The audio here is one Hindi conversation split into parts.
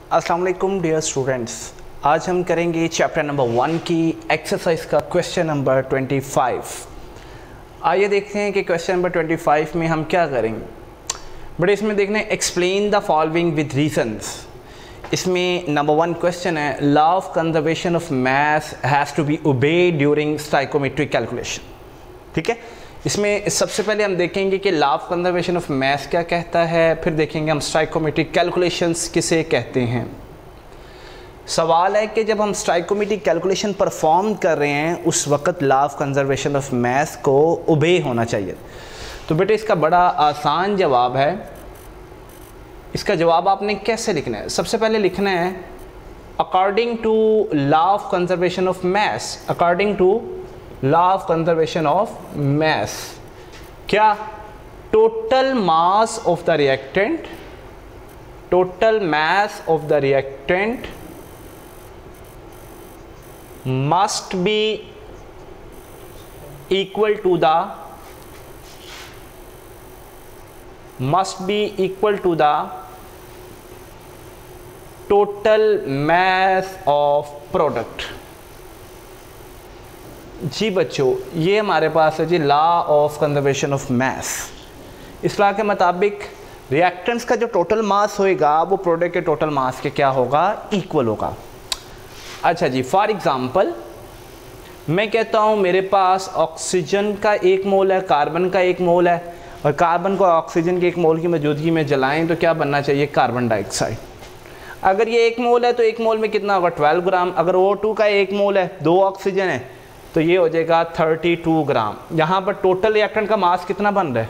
अस्सलाम वालेकुम डियर स्टूडेंट्स, आज हम करेंगे चैप्टर नंबर 1 की एक्सरसाइज का क्वेश्चन नंबर 25। आइए देखते हैं कि क्वेश्चन नंबर 25 में हम क्या करेंगे। बट इसमें देखना है explain the following with reasons. इसमें नंबर 1 क्वेश्चन है law of conservation of mass has to be obeyed during stoichiometric calculation. ठीक है, इसमें सबसे पहले हम देखेंगे कि law of conservation of mass क्या कहता है, फिर देखेंगे हम स्टाइकोमेट्रिक कैलकुलेशंस किसे कहते हैं। सवाल है कि जब हम स्टाइकोमेट्रिक कैलकुलेशन परफॉर्म कर रहे हैं उस वक्त लॉ ऑफ कंजर्वेशन ऑफ मास को ओबे होना चाहिए। तो बेटे इसका बड़ा आसान जवाब है। इसका जवाब आपने कैसे लिखना है? सबसे पहले लिखना है according to law of conservation of mass, according to law of conservation of mass. क्या? Total mass of the reactant, total mass of the reactant must be equal to the total mass of product. जी बच्चों, ये हमारे पास है जी law of conservation of mass. इस लॉ के मुताबिक रिएक्टेंट्स का जो टोटल मास होएगा वो प्रोडक्ट के टोटल मास के क्या होगा? इक्वल होगा। अच्छा जी, फॉर एग्जांपल मैं कहता हूँ मेरे पास ऑक्सीजन का 1 मोल है, कार्बन का 1 मोल है, और कार्बन को ऑक्सीजन के 1 मोल की मौजूदगी में जलाएं तो क्या बनना चाहिए? Carbon dioxide. अगर ये 1 मोल है तो 1 मोल में कितना होगा? 12 ग्राम। अगर O2 का 1 मोल है, 2 ऑक्सीजन है, तो ये हो जाएगा 32 ग्राम। यहाँ पर टोटल रिएक्टेंट का मास कितना बन रहा है?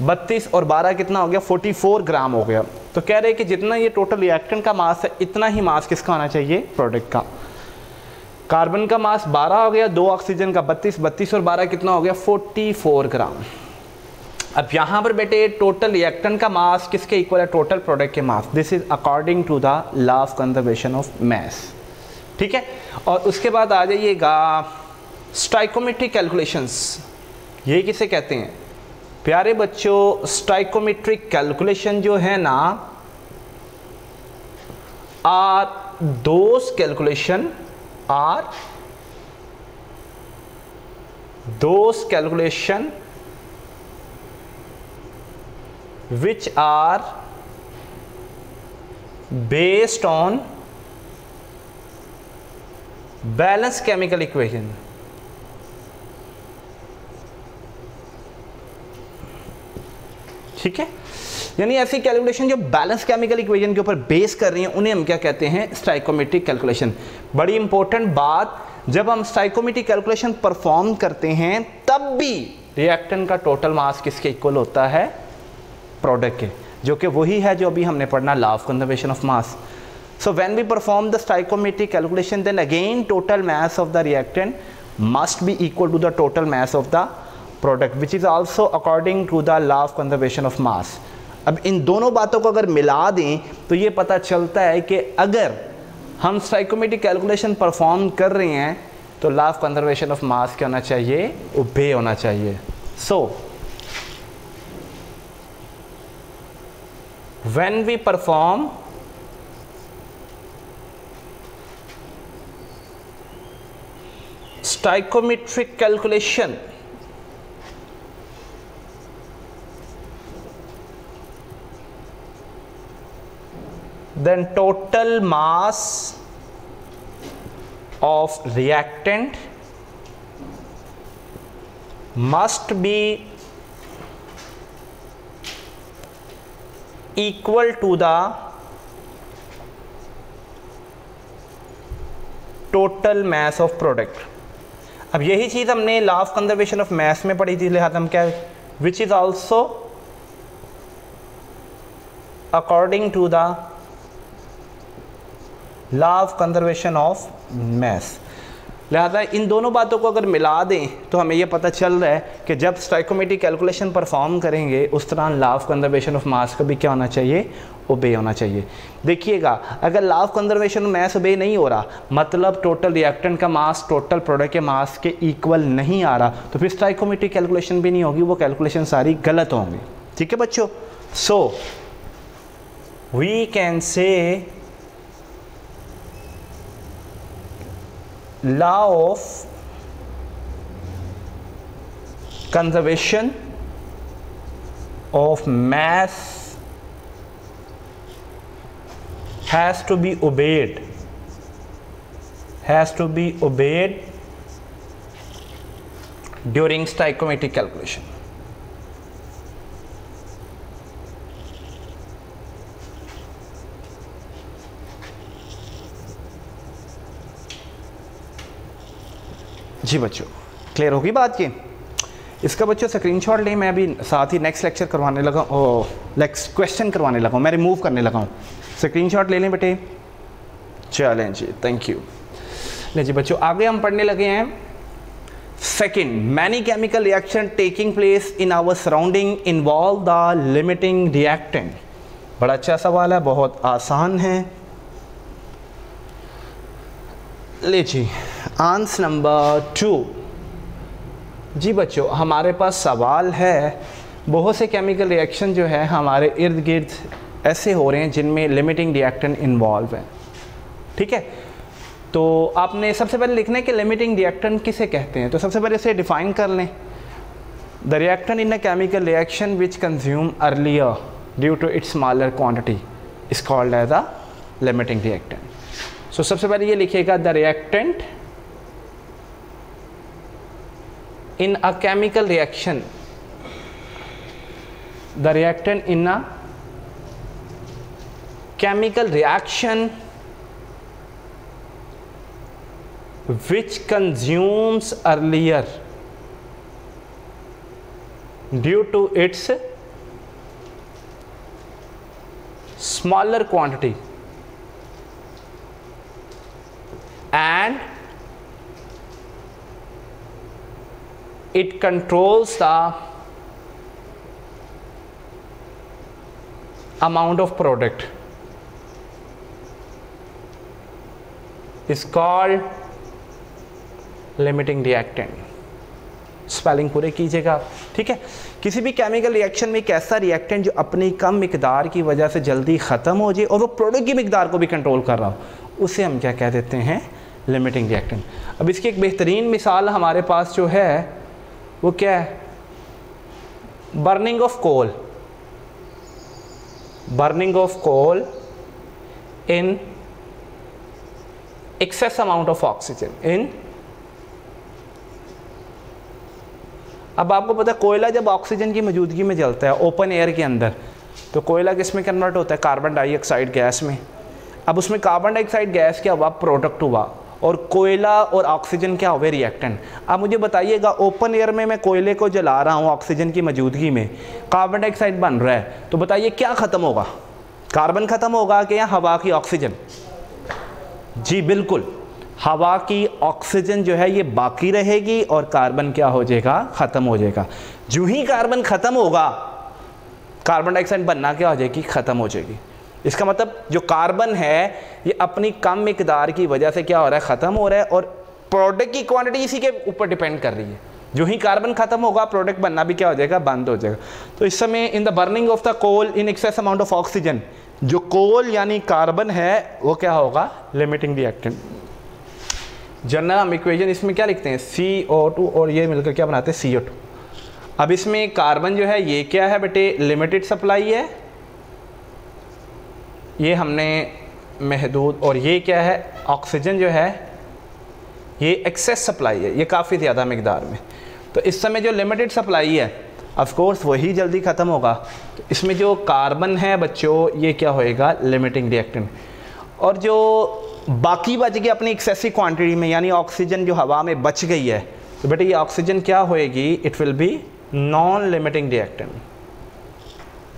32 और 12 कितना हो गया? 44 ग्राम हो गया। तो कह रहे हैं कि जितना ये टोटल रिएक्टेंट का मास है इतना ही मास किसका होना चाहिए? प्रोडक्ट का। कार्बन का मास 12 हो गया, 2 ऑक्सीजन का 32, 32 और 12 कितना हो गया? 44 ग्राम। अब यहाँ पर बेटे टोटल रिएक्टेंट का मास किसके इक्वल है? टोटल प्रोडक्ट के mass. This is according to the law of conservation of mass. ठीक है, और उसके बाद आ जाइएगा स्टाइकोमेट्रिक कैलकुलेशंस। ये किसे कहते हैं प्यारे बच्चों? स्टाइकोमेट्रिक कैलकुलेशन जो है ना, are those calculation which are based on balanced chemical equation। ठीक है, यानी ऐसी कैलकुलेशन जो बैलेंस केमिकल इक्वेशन के ऊपर बेस कर रही हैं उन्हें हम क्या कहते हैं? Stoichiometric calculation. बड़ी इंपॉर्टेंट बात, जब हम स्टाइकोमेट्रिक कैलकुलेशन परफॉर्म करते हैं तब भी रिएक्टेंट का टोटल मास किसके इक्वल होता है? प्रोडक्ट के, जो कि वही है जो अभी हमने पढ़ना law of conservation of mass. So when we perform the stoichiometric calculation then again total mass of the reactant must be equal to the total mass of the product which is also according to the law of conservation of mass. अब इन दोनों बातों को अगर मिला दें तो ये पता चलता है कि अगर हम स्टाइकोमेट्रिक कैलकुलेशन परफॉर्म कर रहे हैं तो law of conservation of mass क्या होना चाहिए? ओबे होना चाहिए। सो when we perform stoichiometric calculation then total mass of reactant must be equal to the total mass of product। अब यही चीज़ हमने law of conservation of mass में पढ़ी थी, लिहाजा हम क्या, which is also according to the law of conservation of mass. लिहाजा इन दोनों बातों को अगर मिला दें तो हमें यह पता चल रहा है कि जब स्टाइकोमेट्रिक कैलकुलेशन परफॉर्म करेंगे उस तरह लॉ ऑफ कंजर्वेशन ऑफ मास का भी क्या होना चाहिए? ओबे होना चाहिए। देखिएगा, अगर law of conservation of mass obey नहीं हो रहा, मतलब टोटल रिएक्टेंट का मास टोटल प्रोडक्ट के मास के इक्वल नहीं आ रहा, तो फिर स्टाइकोमेट्रिक कैलकुलेशन भी नहीं होगी, वो कैलकुलेशन सारी गलत होंगी। ठीक है बच्चों, so we can say law of conservation of mass has to be obeyed during stoichiometric calculation. जी बच्चों, क्लियर होगी बात की? इसका बच्चों स्क्रीनशॉट लें, मैं अभी साथ ही नेक्स्ट लेक्चर करवाने लगा, नेक्स्ट क्वेश्चन करवाने लगा हूँ, मैं रिमूव करने लगा हूँ। स्क्रीनशॉट ले लें बेटे। चलें जी, थैंक यू। ले जी बच्चों, आगे हम पढ़ने लगे हैं second, many chemical reaction taking place in our surrounding involve the limiting reactant. बड़ा अच्छा सवाल है, बहुत आसान है। ले जी, आंसर नंबर 2। जी बच्चों, हमारे पास सवाल है, बहुत से केमिकल रिएक्शन जो है हमारे इर्द गिर्द ऐसे हो रहे हैं जिनमें लिमिटिंग रिएक्टेंट इन्वॉल्व है। ठीक है, तो आपने सबसे पहले लिखना है कि लिमिटिंग रिएक्टेंट किसे कहते हैं। तो सबसे पहले इसे डिफाइन कर लें। The reactant in a chemical reaction which consume earlier due to its smaller quantity is called as a limiting reactant. So सबसे पहले ये लिखिएगा, the reactant in a chemical reaction, the reactant in a chemical reaction which consumes earlier due to its smaller quantity and it controls the amount of product is called limiting reactant। Spelling पूरे कीजिएगा, ठीक है। किसी भी केमिकल रिएक्शन में एक ऐसा रिएक्टेंट जो अपनी कम मिकदार की वजह से जल्दी ख़त्म हो जाए और वो प्रोडक्ट की मिकदार को भी कंट्रोल कर रहा हो, उसे हम क्या कह देते हैं? Limiting reactant. अब इसकी एक बेहतरीन मिसाल हमारे पास जो है वो क्या है? Burning of coal. Burning of coal in excess amount of oxygen in, अब आपको पता है कोयला जब ऑक्सीजन की मौजूदगी में जलता है ओपन एयर के अंदर, तो कोयला किस में कन्वर्ट होता है? कार्बन डाइऑक्साइड गैस में। अब उसमें कार्बन डाइऑक्साइड गैस क्या हुआ? प्रोडक्ट हुआ, और कोयला और ऑक्सीजन क्या हुए? रिएक्टेंट। अब मुझे बताइएगा, ओपन एयर में मैं कोयले को जला रहा हूँ ऑक्सीजन की मौजूदगी में, कार्बन डाइऑक्साइड बन रहा है, तो बताइए क्या ख़त्म होगा? कार्बन ख़त्म होगा कि या हवा की ऑक्सीजन? जी बिल्कुल, हवा की ऑक्सीजन जो है ये बाकी रहेगी और कार्बन क्या हो जाएगा? ख़त्म हो जाएगा। जो ही कार्बन ख़त्म होगा, कार्बन डाइऑक्साइड बनना क्या हो जाएगी? ख़त्म हो जाएगी। इसका मतलब जो कार्बन है ये अपनी कम मिकदार की वजह से क्या हो रहा है? ख़त्म हो रहा है, और प्रोडक्ट की क्वांटिटी इसी के ऊपर डिपेंड कर रही है। जो ही कार्बन ख़त्म होगा, प्रोडक्ट बनना भी क्या हो जाएगा? बंद हो जाएगा। तो इस समय in the burning of the coal in excess amount of oxygen, जो कोल यानी कार्बन है वो क्या होगा? Limiting reactant. जनरल हम इक्वेशन इसमें क्या लिखते हैं? CO2 और ये मिलकर क्या बनाते हैं? CO2। अब इसमें कार्बन जो है ये क्या है बेटे? लिमिटेड सप्लाई है, ये हमने महदूद, और ये क्या है? ऑक्सीजन जो है ये एक्सेस सप्लाई है, ये काफ़ी ज़्यादा मिकदार में। तो इस समय जो लिमिटेड सप्लाई है ऑफ कोर्स वही जल्दी ख़त्म होगा। तो इसमें जो कार्बन है बच्चों ये क्या होएगा? Limiting reactant. और जो बाकी बच गया अपनी एक्सेसिव क्वांटिटी में, यानी ऑक्सीजन जो हवा में बच गई है, तो बेटे ये ऑक्सीजन क्या होएगी? It will be non limiting reactant.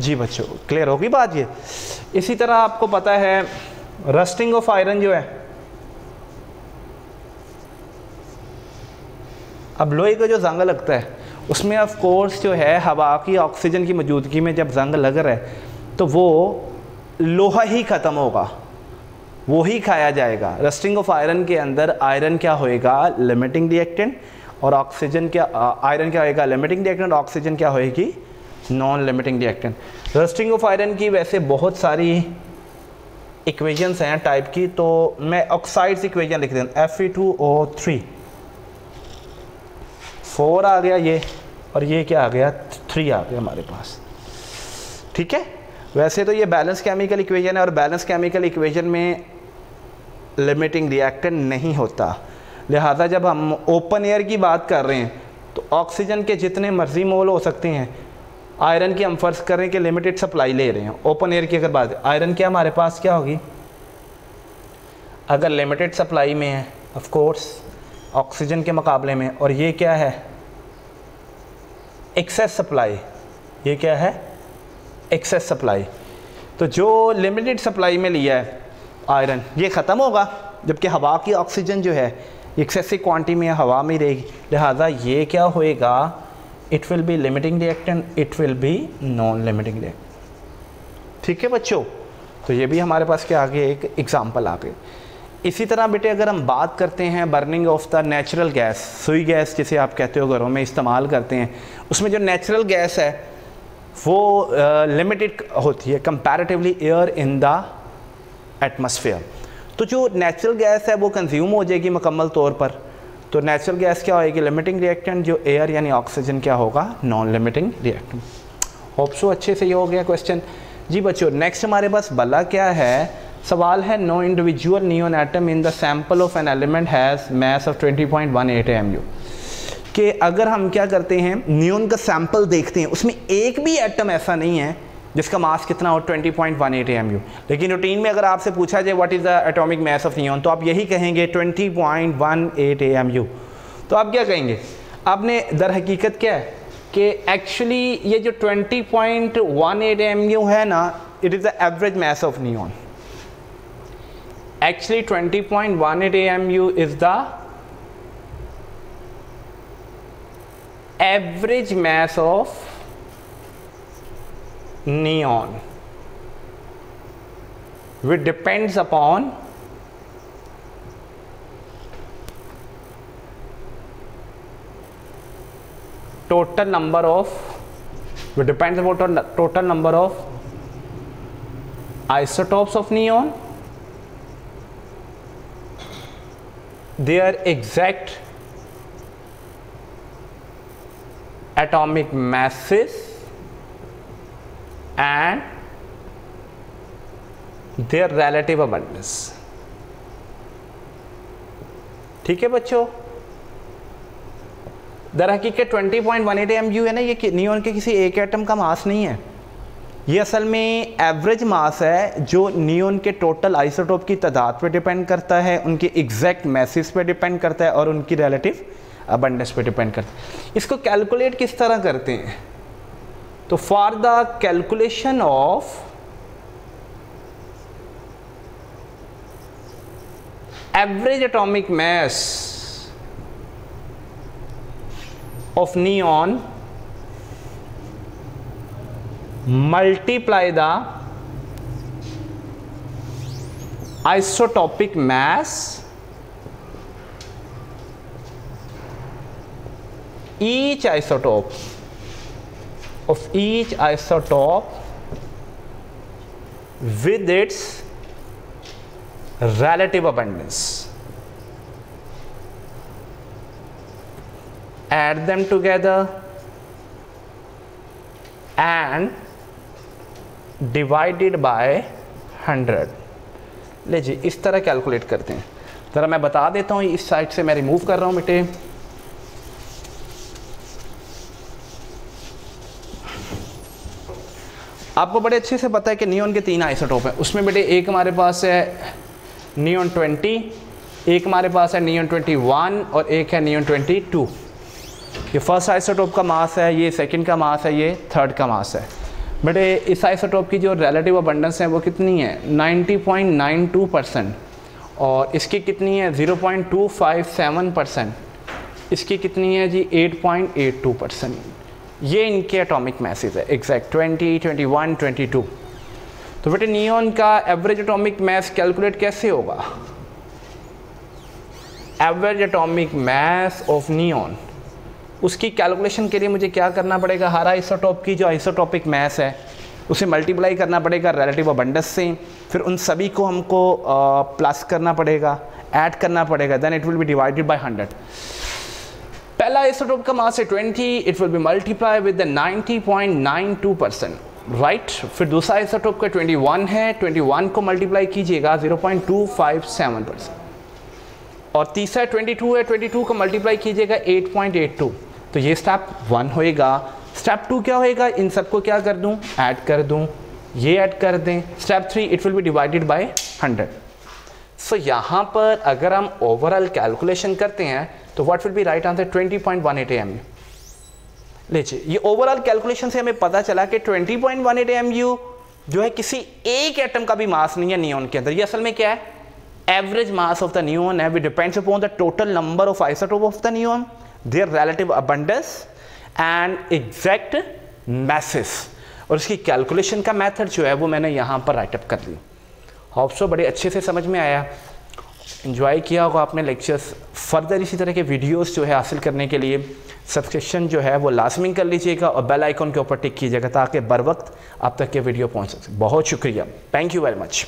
जी बच्चों, क्लियर होगी बात ये। इसी तरह आपको पता है रस्टिंग ऑफ आयरन जो है, अब लोहे का जो जंग लगता है उसमें ऑफ कोर्स जो है हवा की ऑक्सीजन की मौजूदगी में जब जंग लग रहा है तो वो लोहा ही ख़त्म होगा, वो ही खाया जाएगा। रस्टिंग ऑफ आयरन के अंदर आयरन क्या होएगा? लिमिटिंग रिएक्टेंट, और ऑक्सीजन क्या? आयरन क्या होएगा? लिमिटिंग रिएक्टेंट, ऑक्सीजन क्या होएगी? Non limiting reactant. Rusting of iron की वैसे बहुत सारी इक्वेशंस हैं टाइप की, तो मैं ऑक्साइड्स इक्वेशन लिख देता, Fe2O3, 4 आ गया ये, और ये क्या आ गया, 3 आ गया हमारे पास। ठीक है, वैसे तो ये बैलेंस केमिकल इक्वेशन है, और बैलेंस केमिकल इक्वेशन में लिमिटिंग रिएक्टेंट नहीं होता, लिहाजा जब हम ओपन एयर की बात कर रहे हैं तो ऑक्सीजन के जितने मर्जी मोल हो सकते हैं, आयरन की हम फर्ज करें कि लिमिटेड सप्लाई ले रहे हैं, ओपन एयर की अगर बात, आयरन क्या हमारे पास क्या होगी, अगर लिमिटेड सप्लाई में है ऑफ कोर्स ऑक्सीजन के मुकाबले में, और ये क्या है, एक्सेस सप्लाई, ये क्या है, एक्सेस सप्लाई। तो जो लिमिटेड सप्लाई में लिया है आयरन, ये ख़त्म होगा, जबकि हवा की ऑक्सीजन जो है एक्सेसिव क्वांटिटी में हवा में रहेगी, लिहाजा ये क्या होएगा, it will B limiting reactant, it will be non limiting reactant. ठीक है बच्चों, तो ये भी हमारे पास क्या आगे एक एग्जांपल आ गए। इसी तरह बेटे अगर हम बात करते हैं burning of the natural gas, सुई गैस जिसे आप कहते हो घरों में इस्तेमाल करते हैं, उसमें जो नेचुरल गैस है वो लिमिटेड होती है comparatively air in the atmosphere. तो जो नेचुरल गैस है वो कंज्यूम हो जाएगी मुकम्मल तौर पर, तो नेचुरल गैस क्या होएगी, लिमिटिंग रिएक्टेंट, जो एयर यानी ऑक्सीजन क्या होगा, non limiting reactant. Hope so अच्छे से ये हो गया क्वेश्चन। जी बच्चों, नेक्स्ट हमारे पास भला क्या है, सवाल है, no individual neon atom in the sample of an element has mass of 20.18 AMU, कि अगर हम क्या करते हैं, नियॉन का सैंपल देखते हैं, उसमें एक भी एटम ऐसा नहीं है जिसका मास कितना हो, 20.18 AMU। लेकिन रूटीन में अगर आपसे पूछा जाए what is the atomic mass of neon, तो आप यही कहेंगे 20.18 AMU। तो आप क्या कहेंगे, आपने दर हकीकत क्या है कि एक्चुअली ये जो 20.18 AMU है ना, it is the average mass of neon. Actually 20.18 AMU is the average mass of neon, which depends upon total number of, which depends upon total number of isotopes of neon, their exact atomic masses and their relative abundance। ठीक है बच्चों, दर हकीकत 20.18 AMU है ना, ये नियॉन के किसी एक एटम का मास नहीं है, ये असल में एवरेज मास है जो नियॉन के टोटल आइसोटोप की तादाद पे डिपेंड करता है, उनके एग्जैक्ट मैसेज पे डिपेंड करता है, और उनकी रिलेटिव अबंडेंस पे डिपेंड करता है। इसको कैलकुलेट किस तरह करते हैं, तो for the calculation of average atomic mass of neon, multiply the isotopic mass each isotope of each isotope with its relative abundance, add them together and divided by 100। ले जी, इस तरह कैलकुलेट करते हैं। ज़रा मैं बता देता हूँ, इस साइड से मैं रिमूव कर रहा हूँ बेटे। आपको बड़े अच्छे से पता है कि नियॉन के 3 आइसोटोप हैं, उसमें बेटे एक हमारे पास है नियॉन 20, एक हमारे पास है नियॉन 21 और एक है नियॉन 22। ये फर्स्ट आइसोटोप का मास है, ये सेकंड का मास है, ये थर्ड का मास है। बट इस आइसोटोप की जो रिलेटिव अबंडेंस है वो कितनी है, 90.92%, और इसकी कितनी है 0.257%, इसकी कितनी है जी 8.82%। ये इनके एटॉमिक मैसेज है एग्जैक्ट 20, 21, 22। तो बेटे नियॉन का एवरेज एटॉमिक मास कैलकुलेट कैसे होगा, average atomic mass of neon, उसकी कैलकुलेशन के लिए मुझे क्या करना पड़ेगा, हर आइसोटोप की जो आइसोटोपिक मास है उसे मल्टीप्लाई करना पड़ेगा रिलेटिव अबंडेंस से, फिर उन सभी को हमको प्लस करना पड़ेगा, ऐड करना पड़ेगा, then it will be divided by 100। पहला आइसोटोप का मास है 20, it will be multiply with the 90.92%, right. फिर दूसरा आइसोटोप का 21 है, 21 को मल्टीप्लाई कीजिएगा 0.257%, और तीसरा 22 है, 22 को मल्टीप्लाई कीजिएगा 8.82। तो ये स्टेप 1 होएगा। स्टेप 2 क्या होएगा, इन सबको क्या कर दूं, ऐड कर दूं, ये ऐड कर दें। Step 3 it will be divided by 100। सो यहाँ पर अगर हम ओवरऑल कैलकुलेशन करते हैं तो what will be right answer 20.18 AMU। लीजिए, ये ओवरऑल कैलकुलेशन से हमें पता चला कि 20.18 AMU जो है किसी एक एटम का भी मास नहीं है नियॉन के अंदर। ये असल में क्या है, average mass of the neon है, which depends upon the total number of isotope of the neon, their relative abundance and exact masses. और इसकी कैलकुलेशन का मेथड जो है वो मैंने यहाँ पर राइटअप कर दी। होप सो बड़े अच्छे से समझ में आया, एंजॉय किया होगा आपने लेक्चर्स। फर्दर इसी तरह के वीडियोस जो है हासिल करने के लिए सब्सक्रिप्शन जो है वो लाजमी कर लीजिएगा और बेल आइकन के ऊपर टिक कीजिएगा ताकि बर वक्त आप तक ये वीडियो पहुँच सके। बहुत शुक्रिया, थैंक यू वेरी मच।